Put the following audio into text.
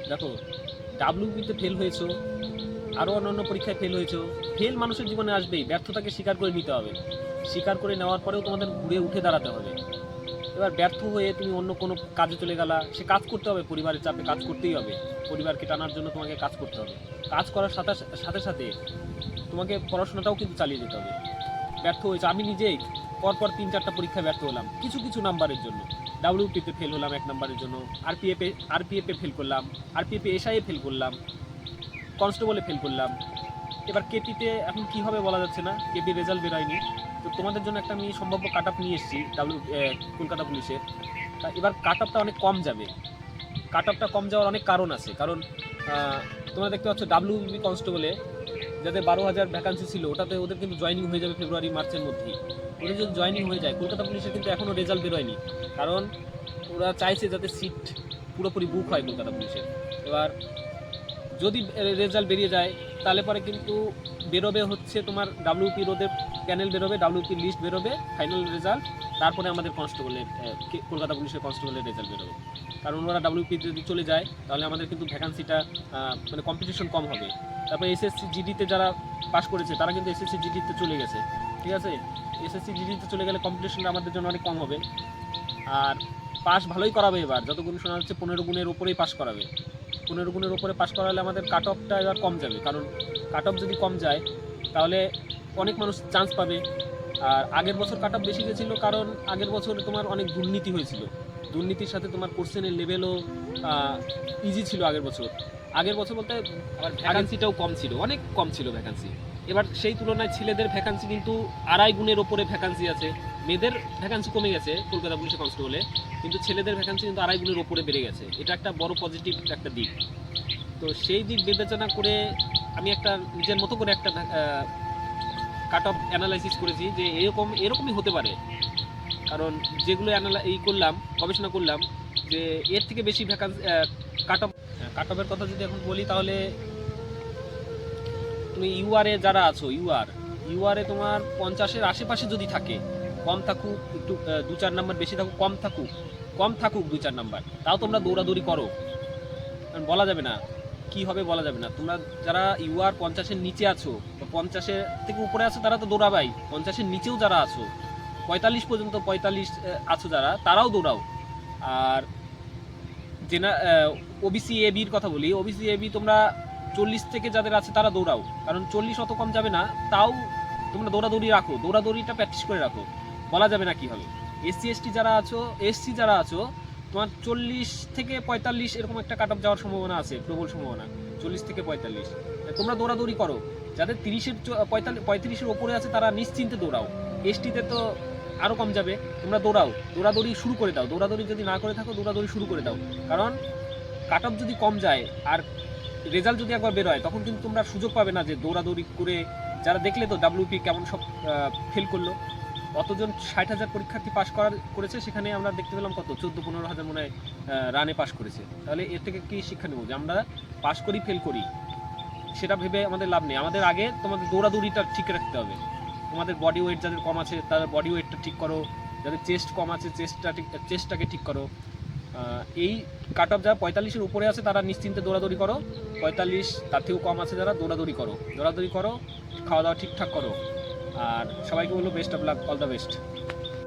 দেখো, ডাব্লিউবিতে ফেল হয়েছো, আরও অন্যান্য পরীক্ষায় ফেল হয়েছো, ফেল মানুষের জীবনে আসবেই, ব্যর্থতাকে স্বীকার করে নিতে হবে। স্বীকার করে নেওয়ার পরেও তোমাদের ঘুরে উঠে দাঁড়াতে হবে। এবার ব্যর্থ হয়ে তুমি অন্য কোনো কাজে চলে গেলা, সে কাজ করতে হবে, পরিবারের চাপে কাজ করতেই হবে, পরিবারকে টানার জন্য তোমাকে কাজ করতে হবে। কাজ করার সাথে সাথে সাথে তোমাকে পড়াশোনাটাও কিন্তু চালিয়ে যেতে হবে। ব্যর্থ হয়েছে, আমি নিজেই পরপর 3-4টা পরীক্ষায় ব্যর্থ হলাম কিছু কিছু নাম্বারের জন্য। ডাব্লিউপিতে ফেল হলাম 1 নাম্বারের জন্য, আরপিএফে ফেল করলাম, আরপিএফে এসআইয়ে ফেল করলাম, কনস্টেবলে ফেল করলাম। এবার কেপিতে এখন কী হবে বলা যাচ্ছে না, কেপি রেজাল্ট বেরোয়নি। তো তোমাদের জন্য একটা আমি সম্ভাব্য কাট আপ নিয়ে এসেছি কলকাতা পুলিশের। তা এবার কাট আপটা অনেক কম যাবে। কাট আপটা কম যাওয়ার অনেক কারণ আছে, কারণ তোমরা দেখতে পাচ্ছ ডাব্লিউবি কনস্টেবলে যাদের 12,000 ভ্যাকান্সি ছিল, ওটাতে ওদের কিন্তু জয়েনিং হয়ে যাবে ফেব্রুয়ারি মার্চের মধ্যেই। ওদের যদি জয়েনিং হয়ে যায়, কলকাতা পুলিশের কিন্তু এখনও রেজাল্ট বেরোয়নি, কারণ ওরা চাইছে যাতে সিট পুরোপুরি বুক হয় কলকাতা পুলিশের। এবার যদি রেজাল্ট বেরিয়ে যায়, তাহলে পরে কিন্তু বেরোবে হচ্ছে তোমার ডাব্লিউপির ওদের প্যানেল বেরোবে, ডাব্লিউপির লিস্ট বেরোবে, ফাইনাল রেজাল্ট। তারপরে আমাদের কনস্টেবলের কলকাতা পুলিশের কনস্টেবলের রেজাল্ট বেরোবে। কারণ ওরা ডাব্লিউপি যদি চলে যায়, তাহলে আমাদের কিন্তু ভ্যাকান্সিটা মানে কম্পিটিশন কম হবে। তারপরে এসএসসি জিডিতে যারা পাশ করেছে, তারা কিন্তু এসএসসি জিডিতে চলে গেছে, ঠিক আছে। এসএসসি জিডিতে চলে গেলে কম্পিটিশনটা আমাদের জন্য অনেক কম হবে। আর পাস ভালোই করাবে, এবার যতগুলো শোনা যাচ্ছে 15 গুণের ওপরেই পাস করাবে। 15 গুণের ওপরে পাস করালে আমাদের কাট অফটা এবার কম যাবে, কারণ কাট অফ যদি কম যায়, তাহলে অনেক মানুষ চান্স পাবে। আর আগের বছর কাট অফ বেশি গেছিলো, কারণ আগের বছর তোমার অনেক দুর্নীতি হয়েছিল। দুর্নীতির সাথে তোমার কোশ্চেনের লেভেলও ইজি ছিল আগের বছর। আগের বছর বলতে আবার ভ্যাকান্সিটাও কম ছিল, অনেক কম ছিল ভ্যাকান্সি। এবার সেই তুলনায় ছেলেদের ভ্যাকান্সি কিন্তু 2.5 গুণের ওপরে ভ্যাকান্সি আছে। মেয়েদের ভ্যাকান্সি কমে গেছে কলকাতা পুলিশের কনস্টেবলে, কিন্তু ছেলেদের ভ্যাকান্সি কিন্তু 2.5 গুণের ওপরে বেড়ে গেছে। এটা একটা বড় পজিটিভ একটা দিক। তো সেই দিক বিবেচনা করে আমি একটা নিজের মতো করে একটা কাট অফ অ্যানালাইসিস করেছি যে এরকমই হতে পারে। কারণ যেগুলো করলাম, গবেষণা করলাম, যে এর থেকে বেশি ভ্যাকান্সি কাট অফের কথা যদি এখন বলি, তাহলে তুমি ইউআরে যারা আছো, ইউআরে তোমার 50-এর আশেপাশে যদি থাকে, কম থাকুক একটু 2-4 নাম্বার, বেশি থাকুক কম থাকুক 2-4 নাম্বার, তাও তোমরা দৌড়াদৌড়ি করো। কারণ বলা যাবে না কি হবে, বলা যাবে না। তোমরা যারা ইউআর 50-এর নিচে আছো বা 50-এর থেকে উপরে আছো, তারা তো দৌড়াবাই। 50-এর নিচেও যারা আছো, 45 পর্যন্ত 45 আছো যারা, তারাও দৌড়াও। আর ওবিসি এবির কথা বলি, ওবিসি এবি তোমরা 40 থেকে যাদের আছে তারা দৌড়াও, কারণ 40 অত কম যাবে না, তাও তোমরা দৌড়াদৌড়ি রাখো, দৌড়াদৌড়িটা প্র্যাকটিস করে রাখো। বলা যাবে না কি হবে। এসসি এসটি যারা আছো, এসসি যারা আছো, তোমার 40 থেকে 45 এরকম একটা কাট অফ যাওয়ার সম্ভাবনা আছে, প্রবল সম্ভাবনা। 40 থেকে 45 তোমরা দৌড়াদৌড়ি করো। যাদের 30-এর 35-এর ওপরে আছে, তারা নিশ্চিন্তে দৌড়াও। এসটিতে তো আরও কম যাবে। তোমরা দৌড়াদৌড়ি শুরু করে দাও। দৌড়াদৌড়ি যদি না করে থাকো, দৌড়াদৌড়ি শুরু করে দাও। কারণ কাট অফ যদি কম যায় আর রেজাল্ট যদি একবার বেরোয়, তখন কিন্তু তোমরা সুযোগ পাবে না যে দৌড়াদৌড়ি করে। যারা দেখলে তো ডাব্লিউপি কেমন সব ফেল করলো, অতজন 60,000 পরীক্ষার্থী পাশ করেছে, সেখানে আমরা দেখতে পেলাম কত 14-15 হাজার মনে হয় রানে পাশ করেছে। তাহলে এর থেকে কি শিক্ষা নেব, যে আমরা পাশ করি ফেল করি সেটা ভেবে আমাদের লাভ নেই। আমাদের আগে তোমাদের দৌড়াদৌড়িটা ঠিক রাখতে হবে। তোমাদের বডি ওয়েট যাদের কম আছে, তাদের বডি ওয়েটটা ঠিক করো। যাদের চেস্ট কম আছে, চেস্টটাকে ঠিক করো। এই কাট অফ যারা 45-এর উপরে আছে, তারা নিশ্চিন্তে দৌড়াদৌড়ি করো। 45 তার থেকেও কম আছে যারা, দৌড়াদৌড়ি করো, খাওয়া দাওয়া ঠিকঠাক করো। আর সবাইকে বলবো best of luck, all the best.